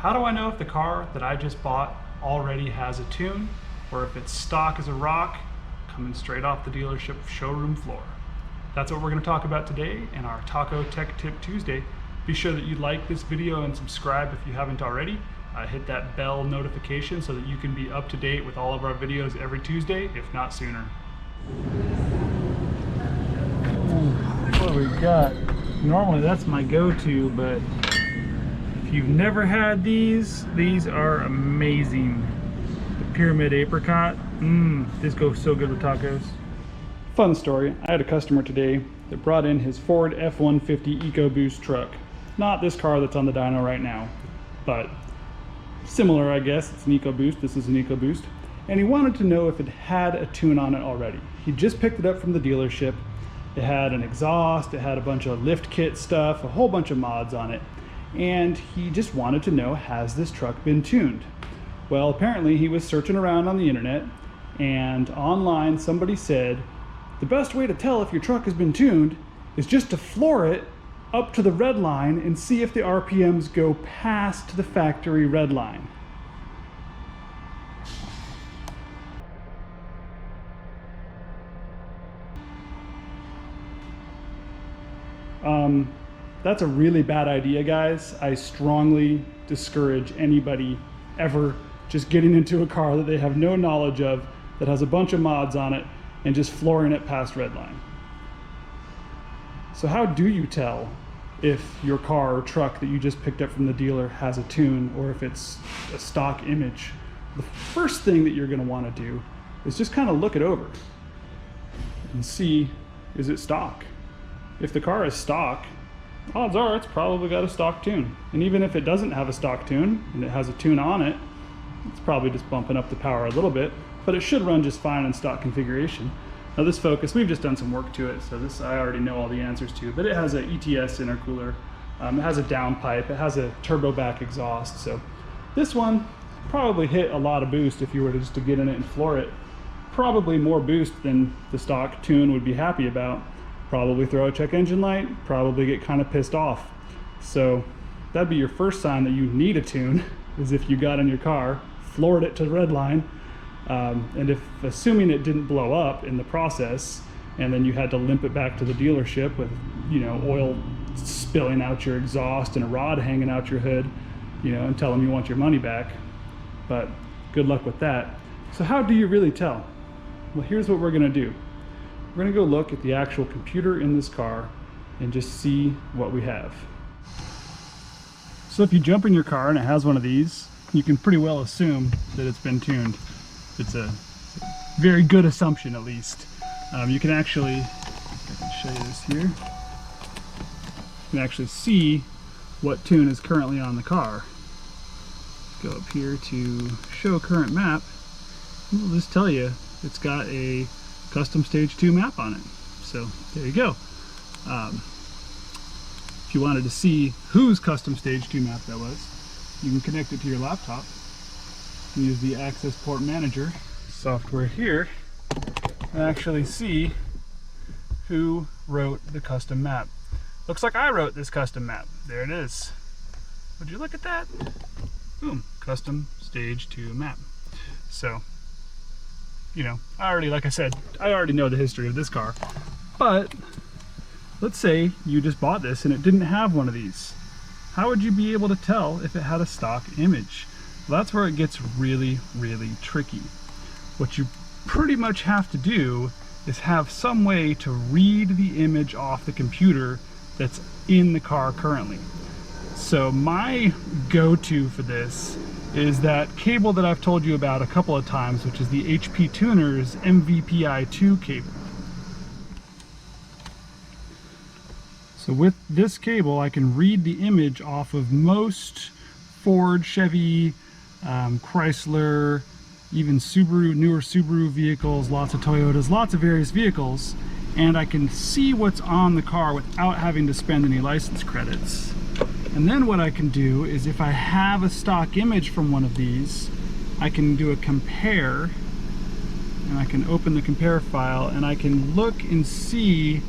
How do I know if the car that I just bought already has a tune, or if it's stock as a rock, coming straight off the dealership showroom floor? That's what we're going to talk about today in our Taco Tech Tip Tuesday. Be sure that you like this video and subscribe if you haven't already. Hit that bell notification so that you can be up to date with all of our videos every Tuesday, if not sooner. What we got? Normally that's my go-to, but if you've never had these are amazing. The pyramid apricot, this goes so good with tacos. Fun story, I had a customer today that brought in his Ford F-150 EcoBoost truck. Not this car that's on the dyno right now, but similar, I guess. It's an EcoBoost. This is an EcoBoost. And he wanted to know if it had a tune on it already. He just picked it up from the dealership. It had an exhaust, it had a bunch of lift kit stuff, a whole bunch of mods on it. And he just wanted to know, has this truck been tuned? Well, apparently he was searching around on the internet, and online somebody said, the best way to tell if your truck has been tuned is just to floor it up to the red line and see if the RPMs go past the factory red line. That's a really bad idea, guys. I strongly discourage anybody ever just getting into a car that they have no knowledge of, that has a bunch of mods on it, and just flooring it past red line. So how do you tell if your car or truck that you just picked up from the dealer has a tune, or if it's a stock image? The first thing that you're going to want to do is just kind of look it over and see, is it stock? If the car is stock, odds are it's probably got a stock tune. And even if it doesn't have a stock tune and it has a tune on it, it's probably just bumping up the power a little bit, but it should run just fine in stock configuration. Now this Focus, we've just done some work to it, so this I already know all the answers to, but it has a ETS intercooler, it has a downpipe, it has a turbo back exhaust, so this one probably hit a lot of boost if you were to get in it and floor it. Probably more boost than the stock tune would be happy about. Probably throw a check engine light, probably get kind of pissed off. So that'd be your first sign that you need a tune, is if you got in your car, floored it to the red line, and if, assuming it didn't blow up in the process, and then you had to limp it back to the dealership with, oil spilling out your exhaust and a rod hanging out your hood, and tell them you want your money back. But good luck with that. So how do you really tell? Well, here's what we're gonna do. We're gonna go look at the actual computer in this car and just see what we have. So if you jump in your car and it has one of these, you can pretty well assume that it's been tuned. It's a very good assumption, at least. You can actually, if I can show you this here, you can actually see what tune is currently on the car. Go up here to show current map, and it'll just tell you it's got a custom stage 2 map on it. So there you go. If you wanted to see whose custom stage 2 map that was, you can connect it to your laptop and use the Access Port Manager software here and actually see who wrote the custom map. Looks like I wrote this custom map. There it is. Would you look at that? Boom, custom stage 2 map. So, like I said, I already know the history of this car. But let's say you just bought this and it didn't have one of these. How would you be able to tell if it had a stock image? Well, that's where it gets really, really tricky. What you pretty much have to do is have some way to read the image off the computer that's in the car currently. So my go-to for this is that cable that I've told you about a couple of times, which is the HP Tuners MVPI2 cable. So with this cable, I can read the image off of most Ford, Chevy, Chrysler, even Subaru, newer Subaru vehicles, lots of Toyotas, lots of various vehicles, and I can see what's on the car without having to spend any license credits. And then what I can do is, if I have a stock image from one of these, I can do a compare, and I can open the compare file and I can look and see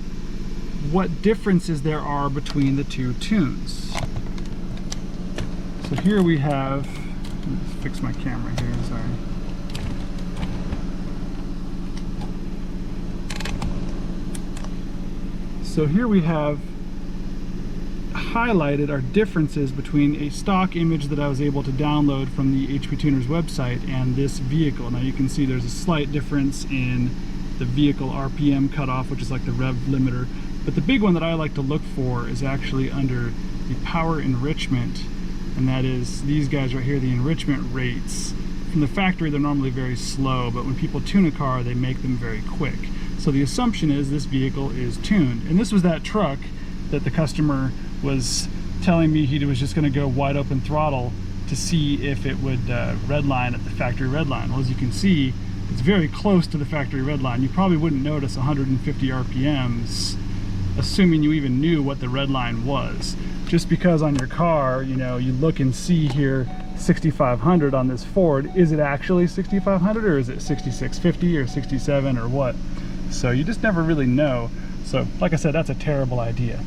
what differences there are between the two tunes. So So here we have, let me just fix my camera here, sorry. So here we have highlighted our differences between a stock image that I was able to download from the HP Tuners website and this vehicle. Now you can see there's a slight difference in the vehicle RPM cutoff, which is like the rev limiter. But the big one that I like to look for is actually under the power enrichment, and that is these guys right here, the enrichment rates. From the factory, they're normally very slow, but when people tune a car, they make them very quick. So the assumption is this vehicle is tuned. And this was that truck that the customer was telling me he was just going to go wide open throttle to see if it would redline at the factory redline. Well, as you can see, it's very close to the factory redline. You probably wouldn't notice 150 RPMs, assuming you even knew what the redline was. Just because on your car, you know, you look and see here 6,500 on this Ford, is it actually 6,500 or is it 6,650 or 67 or what? So you just never really know. So like I said, that's a terrible idea.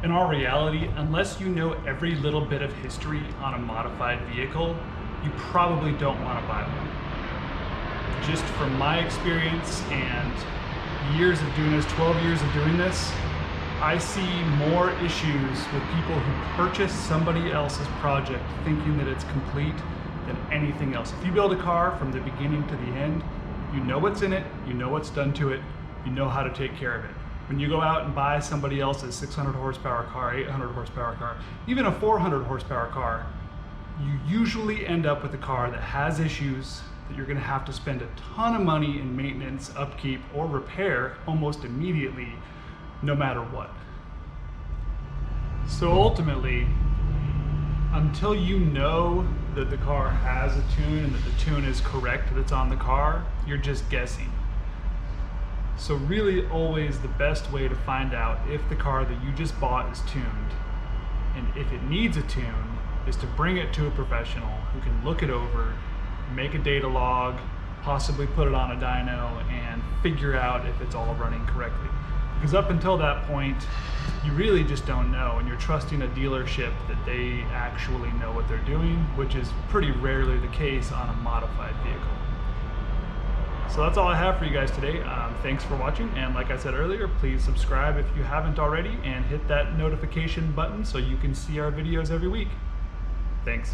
In our reality, unless you know every little bit of history on a modified vehicle, you probably don't want to buy one. Just from my experience and years of doing this, 12 years of doing this, I see more issues with people who purchase somebody else's project thinking that it's complete than anything else. If you build a car from the beginning to the end, you know what's in it, you know what's done to it, you know how to take care of it. When you go out and buy somebody else's 600 horsepower car, 800 horsepower car, even a 400 horsepower car, you usually end up with a car that has issues that you're going to have to spend a ton of money in maintenance, upkeep, or repair almost immediately, no matter what. So ultimately, until you know that the car has a tune and that the tune is correct that's on the car, you're just guessing. So really always the best way to find out if the car that you just bought is tuned, and if it needs a tune, is to bring it to a professional who can look it over, make a data log, possibly put it on a dyno, and figure out if it's all running correctly. Because up until that point, you really just don't know, and you're trusting a dealership that they actually know what they're doing, which is pretty rarely the case on a modified vehicle. So that's all I have for you guys today. Thanks for watching, and like I said earlier, please subscribe if you haven't already, and hit that notification button so you can see our videos every week. Thanks.